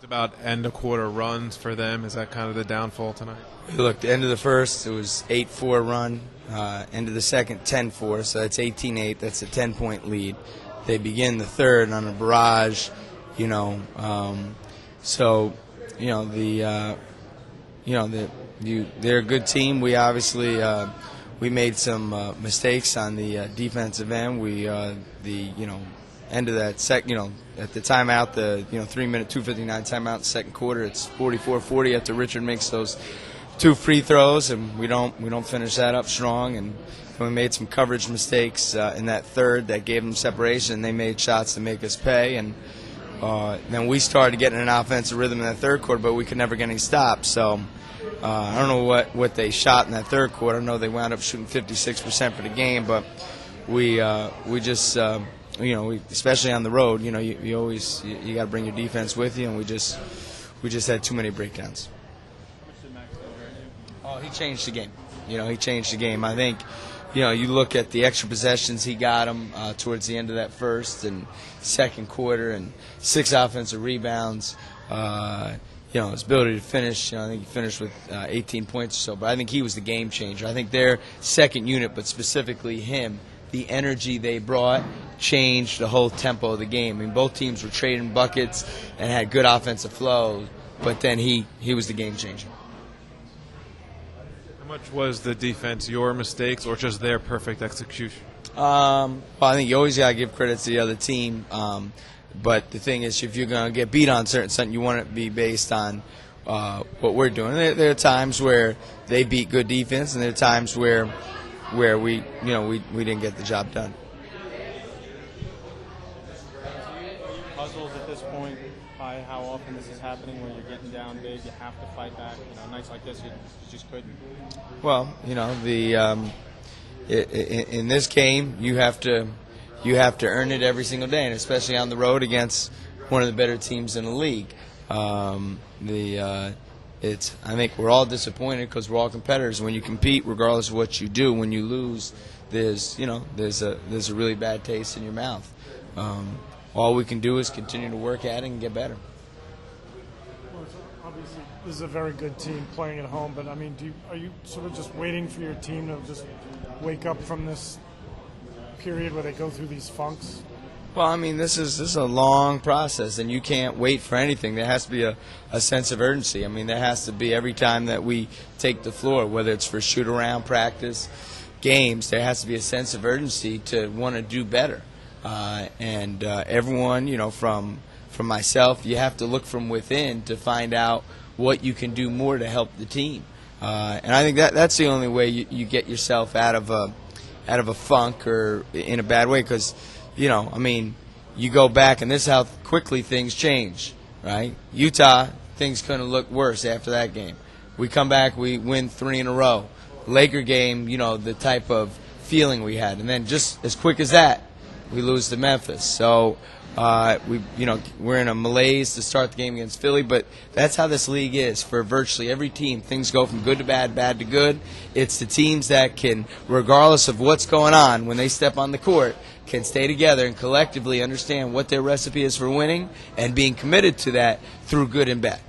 About end of quarter runs for them. Is that kind of the downfall tonight? Look, the end of the first, it was 8-4 run. End of the second, 10-4, so that's 18-8. That's a 10-point lead. They begin the third on a barrage, so they're a good team. We obviously we made some mistakes on the defensive end. We end of that at the timeout, the 3-minute 2:59 timeout, the second quarter, it's 44-40 after Richard makes those two free throws, and we don't finish that up strong, and we made some coverage mistakes in that third that gave them separation. They made shots to make us pay, and then we started getting an offensive rhythm in that third quarter, but we could never get any stops. So I don't know what they shot in that third quarter. I know they wound up shooting 56% for the game, but we just especially on the road, you got to bring your defense with you, and we just had too many breakdowns. Oh, he changed the game. He changed the game. I think, you look at the extra possessions he got him towards the end of that first and second quarter, and 6 offensive rebounds. His ability to finish, I think he finished with 18 points or so, but I think he was the game changer. I think their second unit, but specifically him, the energy they brought changed the whole tempo of the game. I mean, both teams were trading buckets and had good offensive flow, but then he was the game changer. How much was the defense your mistakes or just their perfect execution? Well, I think you always got to give credit to the other team. But the thing is, if you're going to get beat on something, you want it to be based on what we're doing. There are times where they beat good defense, and there are times where we didn't get the job done. Puzzled at this point by how often this is happening, where you're getting down big, you have to fight back. Nights like this, you just couldn't. Well, in this game, you have to earn it every single day, and especially on the road against one of the better teams in the league. I think we're all disappointed because we're all competitors. When you compete, regardless of what you do, when you lose, there's a really bad taste in your mouth. All we can do is continue to work at it and get better. Well, obviously, this is a very good team playing at home, but I mean, are you sort of just waiting for your team to just wake up from this period where they go through these funks? Well, I mean, this is a long process, and you can't wait for anything. There has to be a sense of urgency. I mean, there has to be every time that we take the floor, whether it's for shoot-around practice, games, there has to be a sense of urgency to want to do better. Everyone, from myself, you have to look from within to find out what you can do more to help the team. And I think that's the only way you get yourself out of a funk or in a bad way, because you go back, and this is how quickly things change, right? Utah, things couldn't look worse after that game. We come back, we win 3 in a row. Laker game, the type of feeling we had, and then just as quick as that, we lose to Memphis. So we're in a malaise to start the game against Philly, but that's how this league is for virtually every team. Things go from good to bad, bad to good. It's the teams that can, regardless of what's going on, when they step on the court, can stay together and collectively understand what their recipe is for winning and being committed to that through good and bad.